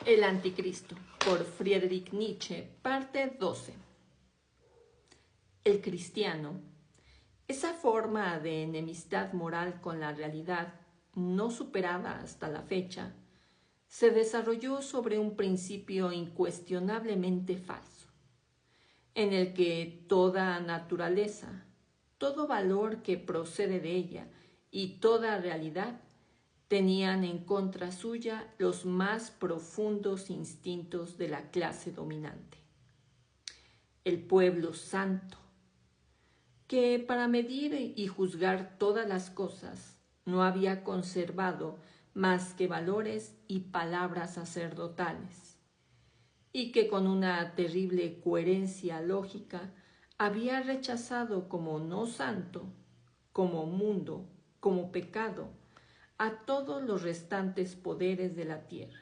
El Anticristo, por Friedrich Nietzsche, parte 12. El cristiano, esa forma de enemistad moral con la realidad, no superada hasta la fecha, se desarrolló sobre un principio incuestionablemente falso, en el que toda naturaleza, todo valor que procede de ella y toda realidad tenían en contra suya los más profundos instintos de la clase dominante. El pueblo santo, que para medir y juzgar todas las cosas no había conservado más que valores y palabras sacerdotales, y que con una terrible coherencia lógica había rechazado como no santo, como mundo, como pecado, a todos los restantes poderes de la tierra.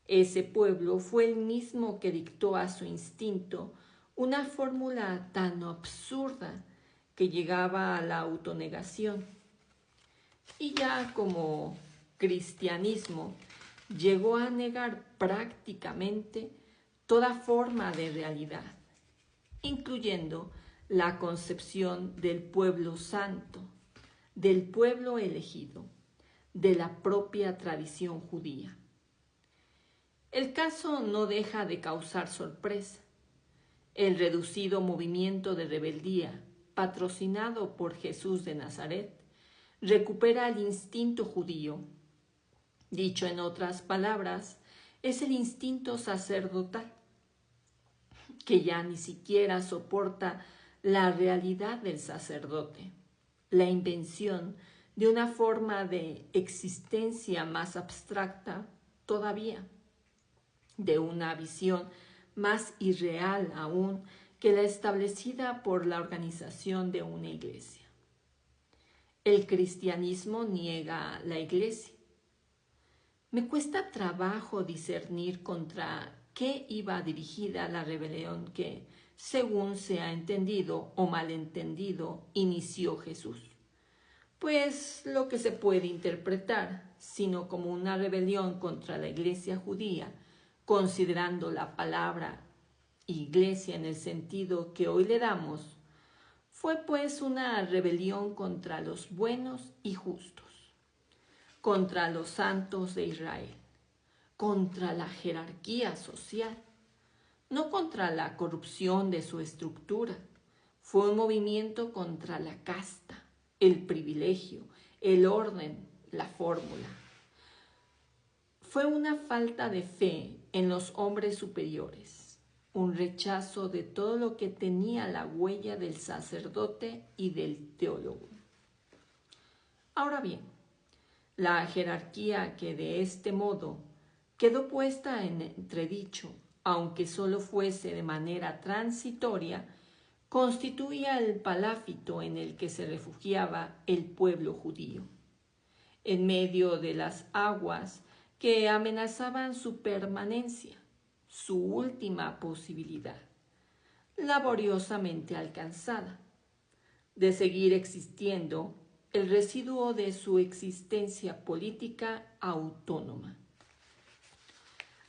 Ese pueblo fue el mismo que dictó a su instinto una fórmula tan absurda que llegaba a la autonegación. Y ya como cristianismo llegó a negar prácticamente toda forma de realidad, incluyendo la concepción del pueblo santo, del pueblo elegido, de la propia tradición judía. El caso no deja de causar sorpresa. El reducido movimiento de rebeldía, patrocinado por Jesús de Nazaret, recupera el instinto judío. Dicho en otras palabras, es el instinto sacerdotal, que ya ni siquiera soporta la realidad del sacerdote, la invención de una forma de existencia más abstracta todavía, de una visión más irreal aún que la establecida por la organización de una iglesia. El cristianismo niega la iglesia. Me cuesta trabajo discernir contra qué iba dirigida la rebelión que, según se ha entendido o malentendido, inició Jesús. Pues lo que se puede interpretar, sino como una rebelión contra la iglesia judía, considerando la palabra iglesia en el sentido que hoy le damos, fue pues una rebelión contra los buenos y justos, contra los santos de Israel, contra la jerarquía social, no contra la corrupción de su estructura. Fue un movimiento contra la casta, el privilegio, el orden, la fórmula. Fue una falta de fe en los hombres superiores, un rechazo de todo lo que tenía la huella del sacerdote y del teólogo. Ahora bien, la jerarquía que de este modo quedó puesta en entredicho, aunque solo fuese de manera transitoria, constituía el paláfito en el que se refugiaba el pueblo judío, en medio de las aguas que amenazaban su permanencia, su última posibilidad, laboriosamente alcanzada, de seguir existiendo el residuo de su existencia política autónoma.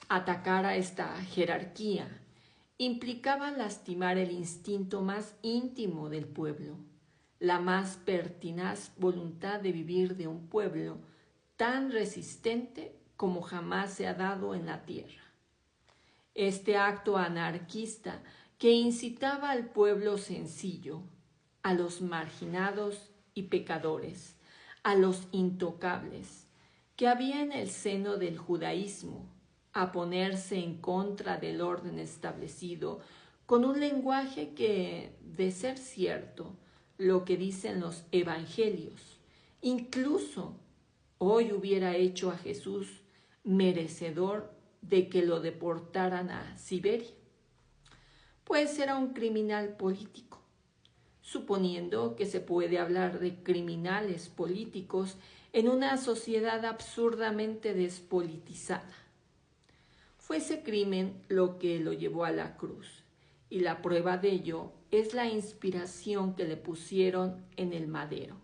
Atacar a esta jerarquía implicaba lastimar el instinto más íntimo del pueblo, la más pertinaz voluntad de vivir de un pueblo tan resistente como jamás se ha dado en la tierra. Este acto anarquista que incitaba al pueblo sencillo, a los marginados y pecadores, a los intocables, que había en el seno del judaísmo, a ponerse en contra del orden establecido con un lenguaje que, de ser cierto, lo que dicen los evangelios, incluso hoy hubiera hecho a Jesús merecedor de que lo deportaran a Siberia, pues era un criminal político, suponiendo que se puede hablar de criminales políticos en una sociedad absurdamente despolitizada. Fue ese crimen lo que lo llevó a la cruz, y la prueba de ello es la inspiración que le pusieron en el madero.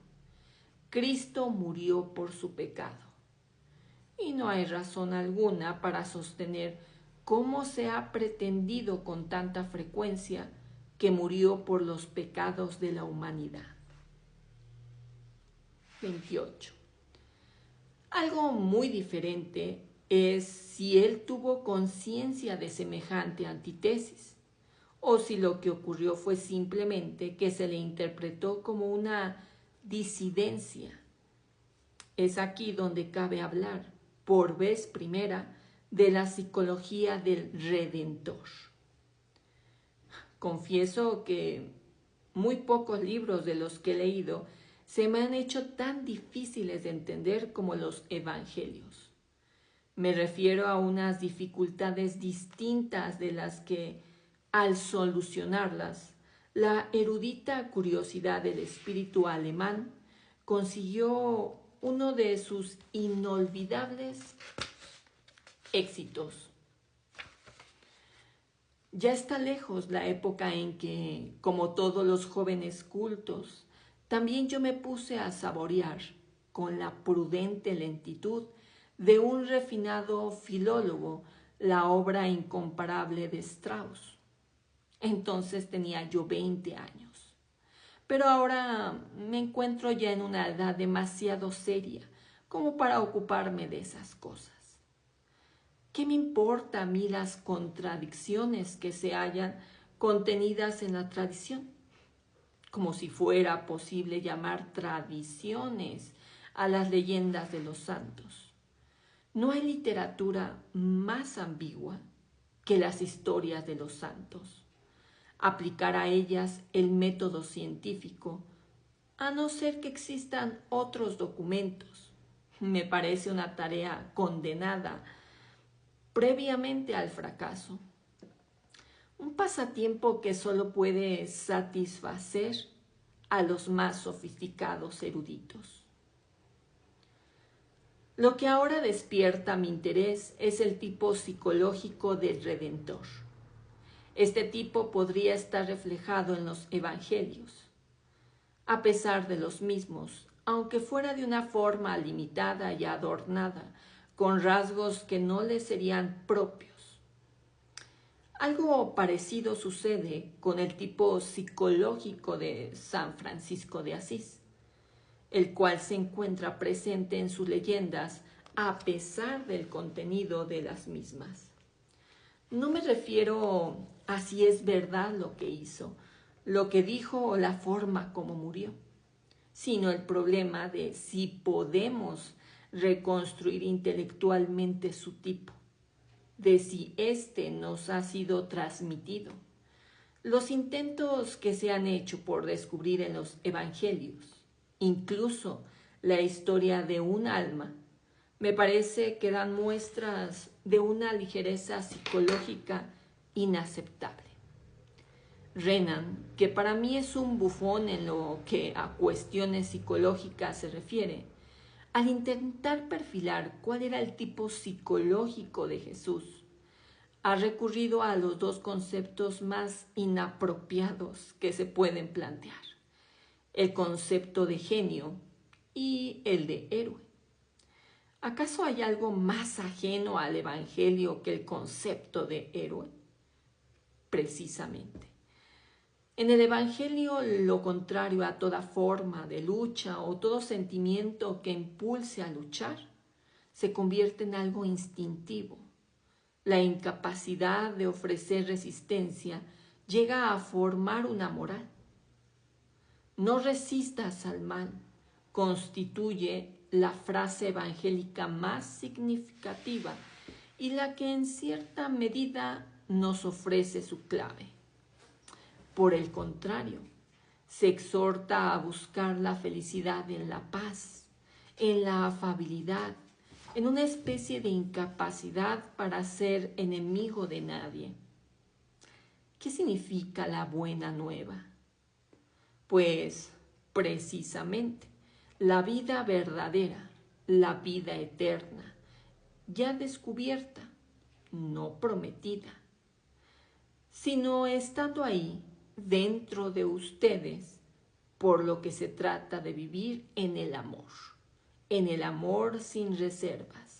Cristo murió por su pecado. y no hay razón alguna para sostener cómo se ha pretendido con tanta frecuencia que murió por los pecados de la humanidad. 28. Algo muy diferente es si él tuvo conciencia de semejante antítesis, o si lo que ocurrió fue simplemente que se le interpretó como una disidencia. Es aquí donde cabe hablar, por vez primera, de la psicología del Redentor. Confieso que muy pocos libros de los que he leído se me han hecho tan difíciles de entender como los evangelios. Me refiero a unas dificultades distintas de las que, al solucionarlas, la erudita curiosidad del espíritu alemán consiguió uno de sus inolvidables éxitos. Ya está lejos la época en que, como todos los jóvenes cultos, también yo me puse a saborear, con la prudente lentitud de un refinado filólogo, la obra incomparable de Strauss. Entonces tenía yo 20 años. Pero ahora me encuentro ya en una edad demasiado seria como para ocuparme de esas cosas. ¿Qué me importa a mí las contradicciones que se hallan contenidas en la tradición? Como si fuera posible llamar tradiciones a las leyendas de los santos. No hay literatura más ambigua que las historias de los santos. Aplicar a ellas el método científico, a no ser que existan otros documentos, me parece una tarea condenada previamente al fracaso. Un pasatiempo que solo puede satisfacer a los más sofisticados eruditos. Lo que ahora despierta mi interés es el tipo psicológico del Redentor. Este tipo podría estar reflejado en los evangelios, a pesar de los mismos, aunque fuera de una forma limitada y adornada, con rasgos que no le serían propios. Algo parecido sucede con el tipo psicológico de San Francisco de Asís, el cual se encuentra presente en sus leyendas a pesar del contenido de las mismas. No me refiero a si es verdad lo que hizo, lo que dijo o la forma como murió, sino el problema de si podemos reconstruir intelectualmente su tipo, de si éste nos ha sido transmitido. Los intentos que se han hecho por descubrir en los evangelios, incluso la historia de un alma, me parece que dan muestras de una ligereza psicológica inaceptable. Renan, que para mí es un bufón en lo que a cuestiones psicológicas se refiere, al intentar perfilar cuál era el tipo psicológico de Jesús, ha recurrido a los dos conceptos más inapropiados que se pueden plantear: el concepto de genio y el de héroe. ¿Acaso hay algo más ajeno al Evangelio que el concepto de héroe? Precisamente. En el Evangelio, lo contrario a toda forma de lucha o todo sentimiento que impulse a luchar, se convierte en algo instintivo. La incapacidad de ofrecer resistencia llega a formar una moral. No resistas al mal constituye la frase evangélica más significativa y la que en cierta medida nos ofrece su clave. Por el contrario, se exhorta a buscar la felicidad en la paz, en la afabilidad, en una especie de incapacidad para ser enemigo de nadie. ¿Qué significa la buena nueva? Pues, precisamente, la vida verdadera, la vida eterna, ya descubierta, no prometida, sino estando ahí, dentro de ustedes, por lo que se trata de vivir en el amor sin reservas.